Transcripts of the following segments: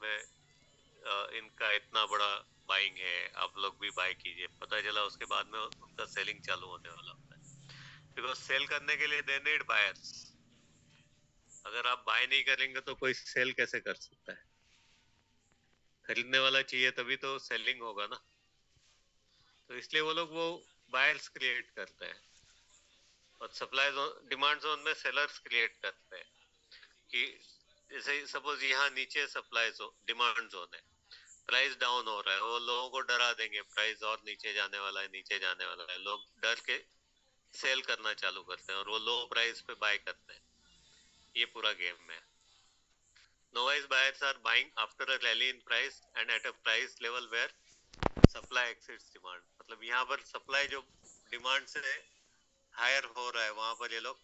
में इनका इतना बड़ा बाइंग है, आप लोग भी बाय कीजिए, पता चला उसके बाद में उनका सेलिंग चालू होने वाला होता है। बिकॉज सेल करने के लिए दे नीड बायर्स। अगर आप बाय नहीं करेंगे तो कोई सेल कैसे कर सकता है? खरीदने वाला चाहिए तभी तो सेलिंग होगा ना। तो इसलिए वो लोग वो बायर्स क्रिएट करते हैं और सप्लाई जोन, डिमांड जोन में सेलर्स क्रिएट करते हैं कि जैसे सपोज यहाँ नीचे सप्लाई जोन, डिमांड जोन है, प्राइस डाउन हो रहा है, वो लोगों को डरा देंगे प्राइस और नीचे जाने वाला है, नीचे जाने वाला है, लोग डर के सेल करना चालू करते हैं और वो लो प्राइस पे बाय करते हैं। ये पूरा गेम है। Novice buyers are buying after a rally in price and at a price level where supply exceeds demand। मतलब यहाँ पर सप्लाई जो डिमांड से हायर हो रहा है वहां पर ये लोग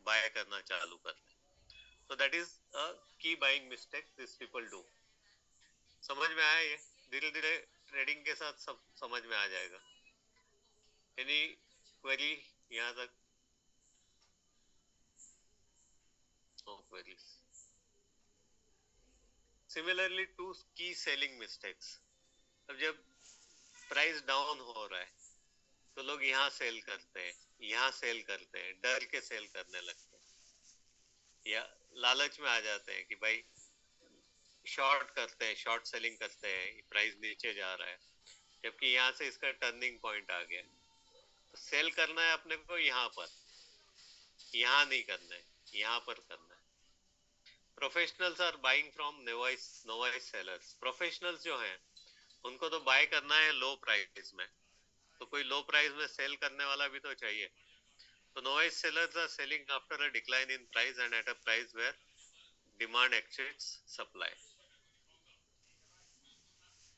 बाय करना चालू करते हैं। तो दैट इज अ की buying mistake this people do. समझ में आया? ये धीरे धीरे ट्रेडिंग के साथ सब समझ में आ जाएगा। एनी क्वेरी यहाँ तक? No queries. Similarly two key selling mistakes. अब जब प्राइस डाउन हो रहा है तो लोग यहाँ सेल करते हैं, यहाँ सेल करते हैं, डर के सेल करने लगते हैं या लालच में आ जाते हैं कि भाई शॉर्ट करते हैं, शॉर्ट सेलिंग करते हैं, प्राइस नीचे जा रहा है, जबकि यहाँ से इसका टर्निंग पॉइंट आ गया। तो सेल करना है अपने को यहाँ पर, यहाँ नहीं करना है, यहाँ पर करना है। Professionals are buying from novice sellers. Professionals जो हैं उनको तो बाय करना है लो प्राइस में, तो कोई लो प्राइस में सेल करने वाला भी तो चाहिए। तो novice sellers are selling after a decline in price and at a price where demand exceeds supply।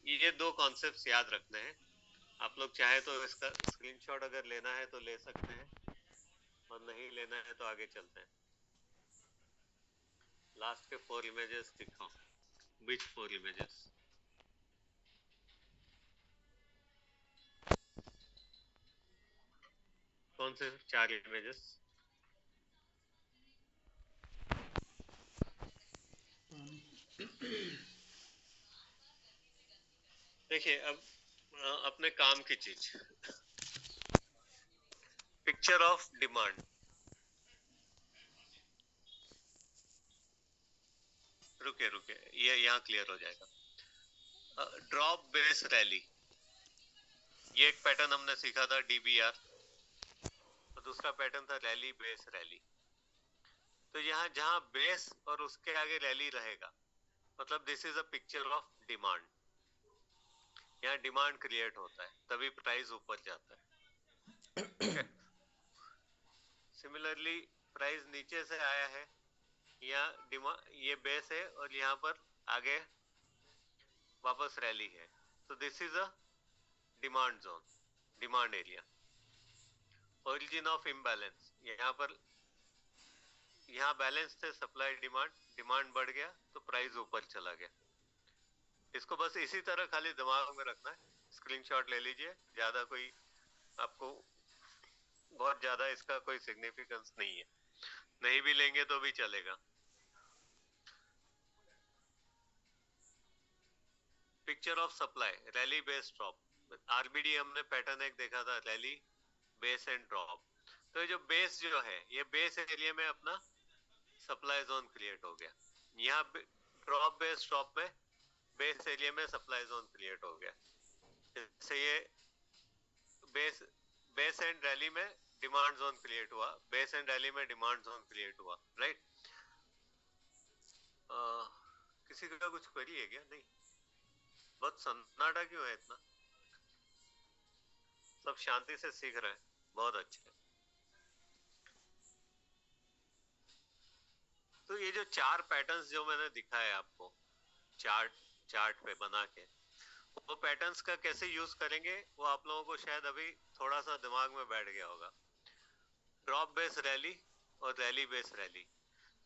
ये दो कॉन्सेप्ट्स याद रखने हैं। आप लोग चाहे तो इसका स्क्रीनशॉट अगर लेना है तो ले सकते हैं और नहीं लेना है तो आगे चलते हैं। लास्ट के 4 इमेजेस दिखाओ। विच 4 इमेजेस? कौन से 4 इमेजेस? देखिए अब अपने काम की चीज, पिक्चर ऑफ डिमांड। रुके रुके, ये यहाँ क्लियर हो जाएगा। ड्रॉप बेस रैली, ये एक पैटर्न हमने सीखा था, डीबीआर। तो दूसरा पैटर्न था रैली बेस रैली। तो यहाँ जहां बेस और उसके आगे रैली रहेगा, मतलब this is a picture of demand. यहाँ डिमांड क्रिएट होता है तभी प्राइस ऊपर जाता है। सिमिलरली प्राइस नीचे से आया है, यहाँ डिमांड, ये बेस है और यहाँ पर आगे वापस रैली है, तो this is a demand zone, demand area. Origin of imbalance, यहाँ पर यहाँ बैलेंस थे सप्लाई डिमांड, डिमांड बढ़ गया तो प्राइस ऊपर चला गया। इसको बस इसी तरह खाली दिमाग में रखना है। स्क्रीनशॉट ले लीजिए, ज्यादा कोई आपको बहुत ज्यादा इसका कोई सिग्निफिकेंस नहीं है, नहीं भी लेंगे तो भी चलेगा। Picture of supply, rally base drop. RBD हमने पैटर्न एक देखा था, रैली बेस एंड ड्रॉप। तो जो बेस जो है, ये बेस एरिया में अपना सप्लाई जोन क्रिएट हो गया। यहाँ ड्रॉप बेस ड्रॉप में बेस एरिया में सप्लाई जोन क्रिएट हो गया। जैसे ये बेस बेस एंड रैली में डिमांड जोन क्रिएट हुआ, बेस एंड रैली में डिमांड जोन क्रिएट हुआ, राइट? किसी का कुछ क्वेरी है क्या? नहीं, बहुत सन्नाटा क्यों है इतना? सब शांति से सीख रहे हैं, बहुत अच्छे। तो ये जो 4 पैटर्न्स जो मैंने दिखाए आपको चार्ट पे बना के, वो पैटर्न्स का कैसे यूज करेंगे वो आप लोगों को शायद अभी थोड़ा सा दिमाग में बैठ गया होगा। ड्रॉप बेस रैली और रैली बेस रैली।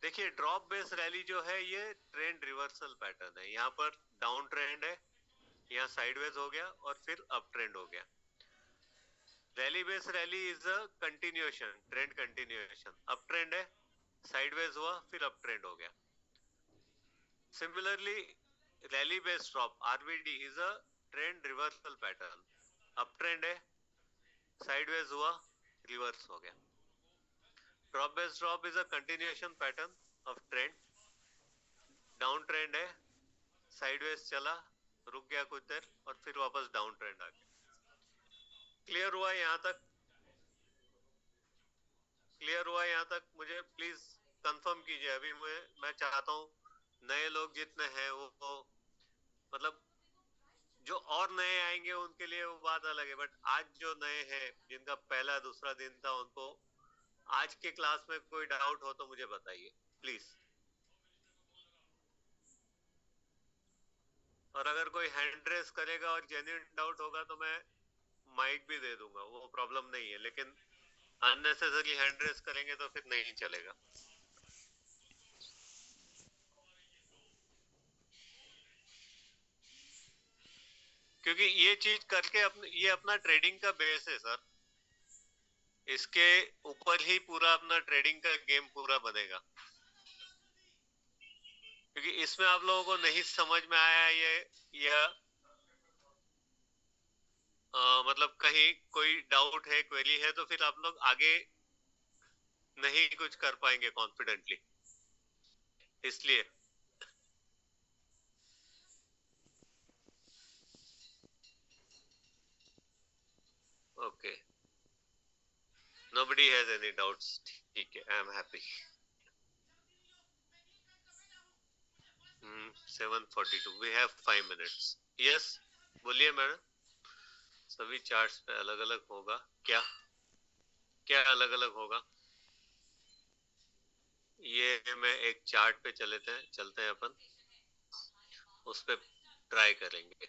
देखिए ड्रॉप बेस रैली जो है ये ट्रेंड रिवर्सल पैटर्न है। यहाँ पर डाउन ट्रेंड है, यहाँ साइडवेज हो गया और फिर अप ट्रेंड हो गया। Rally base rally is a continuation, trend continuation. Up trend है, साइडवेज हुआ, फिर अप ट्रेंड हो गया। Similarly rally based drop RBD is a trend reversal pattern. Up trend है, साइडवेज हुआ, रिवर्स हो गया. Drop based drop is a continuation pattern of trend. Down trend है, साइडवेज चला, रुक गया कुछ देर और फिर वापस डाउन ट्रेंड आ गया. क्लियर हुआ यहाँ तक? क्लियर हुआ यहाँ तक? मुझे प्लीज कंफर्म कीजिए. अभी मैं चाहता हूँ नए लोग जितने हैं वो मतलब जो और नए आएंगे उनके लिए वो बात अलग है, बट आज जो नए हैं जिनका पहला दूसरा दिन था उनको आज के क्लास में कोई डाउट हो तो मुझे बताइए प्लीज. और अगर कोई हैंड रेस करेगा और जेन्युइन डाउट होगा तो मैं माइक भी दे दूंगा, वो प्रॉब्लम नहीं है, लेकिन अननेसेसरी हैंड रेस करेंगे तो फिर नहीं चलेगा. क्योंकि ये चीज करके ये अपना ट्रेडिंग का बेस है सर. इसके ऊपर ही पूरा अपना ट्रेडिंग का गेम पूरा बनेगा. क्योंकि इसमें आप लोगों को नहीं समझ में आया ये या मतलब कहीं कोई डाउट है, क्वेरी है, तो फिर आप लोग आगे नहीं कुछ कर पाएंगे कॉन्फिडेंटली. इसलिए okay, nobody has any doubts. ठीक है, I am happy. 7:42, we have 5 minutes. Yes, बोलिए मैडम. सभी चार्ट्स पे अलग अलग होगा क्या? क्या अलग अलग होगा? ये मैं एक चार्ट पे चलते हैं अपन, उस पे ट्राई करेंगे.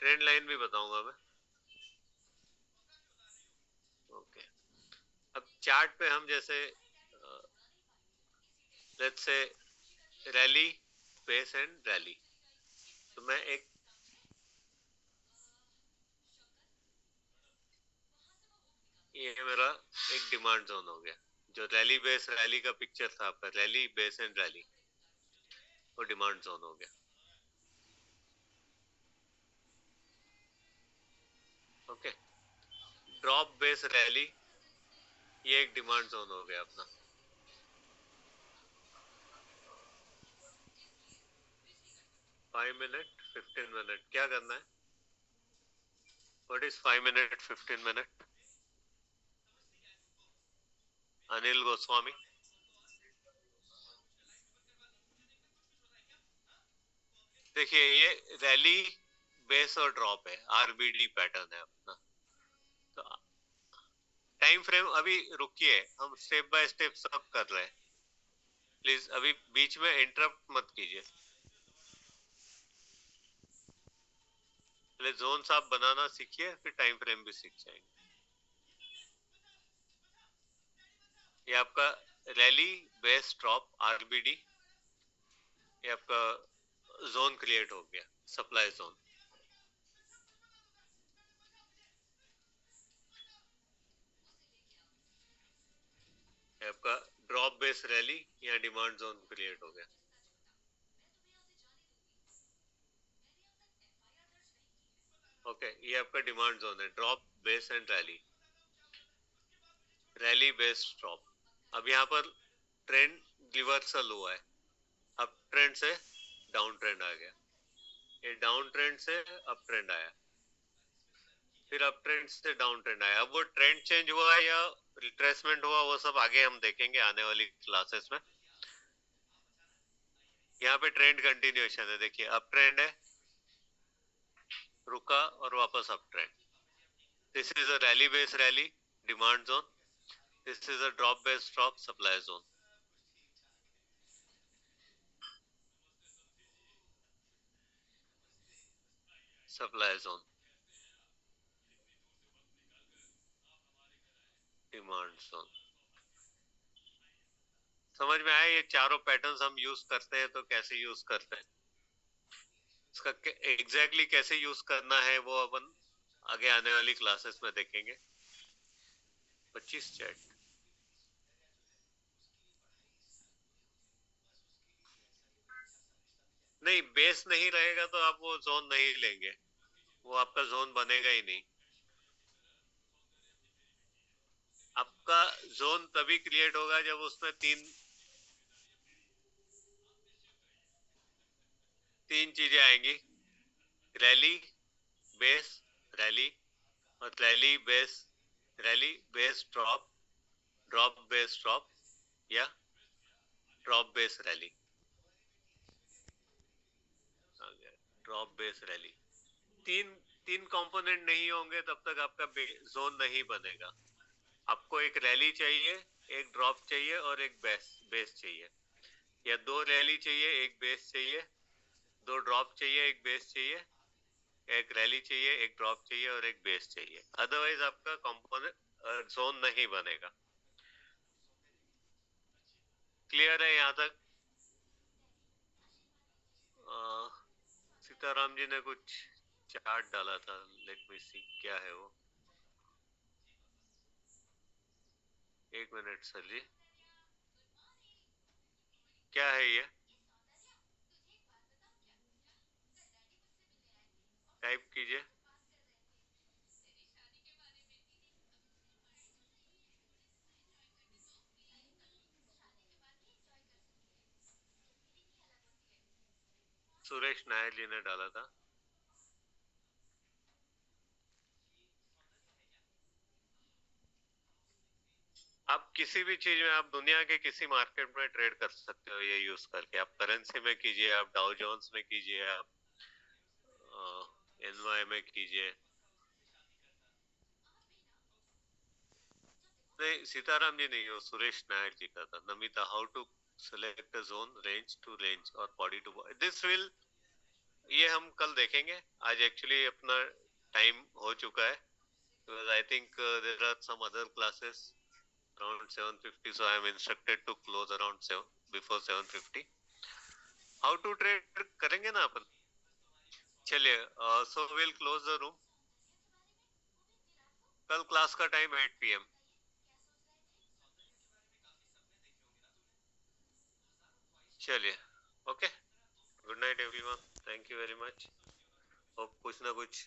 ट्रेंड लाइन भी बताऊंगा मैं. ओके, अब चार्ट पे हम जैसे let's say rally, base and rally, तो मैं एक ये मेरा एक डिमांड जोन हो गया. जो रैली बेस रैली का पिक्चर था आपका, रैली बेस एंड रैली, वो डिमांड जोन हो गया. ओके, ड्रॉप बेस रैली, ये एक डिमांड जोन हो गया अपना. 5 मिनट 15 मिनट क्या करना है? What is 5 minute 15 minute? Anil Goswami. देखिए ये रैली बेस और ड्रॉप है, आरबीडी पैटर्न है अपना. तो टाइम फ्रेम अभी रुकिए, हम स्टेप बाय स्टेप सब कर रहे हैं. प्लीज अभी बीच में इंटरप्ट मत कीजिए. पहले जोन आप बनाना सीखिए, फिर टाइम फ्रेम भी सीख जाएंगे. ये आपका रैली बेस ड्रॉप आरबीडी, ये आपका जोन क्रिएट हो गया, सप्लाई जोन. ये आपका ड्रॉप बेस रैली या डिमांड जोन क्रिएट हो गया. ओके, ये आपका डिमांड जोन है, drop base and rally, rally base drop. अब यहाँ पर ट्रेंड रिवर्सल हुआ है, अप ट्रेंड से डाउन ट्रेंड आ गया, ये डाउन ट्रेंड से अप ट्रेंड आया, फिर अप ट्रेंड से डाउन ट्रेंड आया. अब वो ट्रेंड चेंज हुआ या रिट्रेसमेंट हुआ वो सब आगे हम देखेंगे आने वाली क्लासेस में. यहाँ पे ट्रेंड कंटिन्यूएशन है, देखिए अप ट्रेंड है, रुका और वापस up trend. This is a rally base rally, demand zone. This is a drop base drop, supply zone. Supply zone, demand zone. समझ में आया ये चारों पैटर्न्स हम यूज करते हैं तो कैसे यूज करते हैं? इसका एग्जैक्टली कैसे यूज करना है वो अपन आगे आने वाली क्लासेस में देखेंगे. 25 चैट नहीं, बेस नहीं रहेगा तो आप वो जोन नहीं लेंगे, वो आपका जोन बनेगा ही नहीं। आपका जोन तभी क्रिएट होगा जब उसमें तीन तीन चीजें आएंगी। रैली, बेस, रैली, और rally base drop, drop base drop, या drop base rally, drop base rally. तीन तीन कंपोनेंट नहीं होंगे तब तक आपका जोन नहीं बनेगा। आपको एक रैली चाहिए, एक ड्रॉप चाहिए और एक बेस बेस चाहिए, या दो रैली चाहिए, एक बेस चाहिए, दो ड्रॉप चाहिए, एक बेस चाहिए, एक रैली चाहिए, एक ड्रॉप चाहिए और एक बेस चाहिए। अदरवाइज आपका कंपोनेंट जोन नहीं बनेगा। क्लियर है यहाँ तक? सीताराम जी ने कुछ चार्ट डाला था, लेट मी सी क्या है वो। एक मिनट सर जी, क्या है ये? टाइप कीजिए। सुरेश नायर जी ने डाला था। आप किसी भी चीज में, आप दुनिया के किसी मार्केट में ट्रेड कर सकते हो ये यूज करके। आप करेंसी में कीजिए, आप डाउ जोन्स में कीजिए, आप एनवाई में कीजिए। नहीं, सीताराम जी नहीं, वो सुरेश नायर जी का था। Namita, how to select a zone, range to range और body to body, this will, ये हम कल देखेंगे। आज एक्चुअली अपना टाइम हो चुका है, because I think there are some other classes around 7:50, so I am instructed to close around 7, before 7:50। How to trade करेंगे ना अपन। चलिए, so will close the room. कल क्लास का टाइम 8 PM। चलिए, okay, good night everyone, thank you very much. Hope कुछ ना कुछ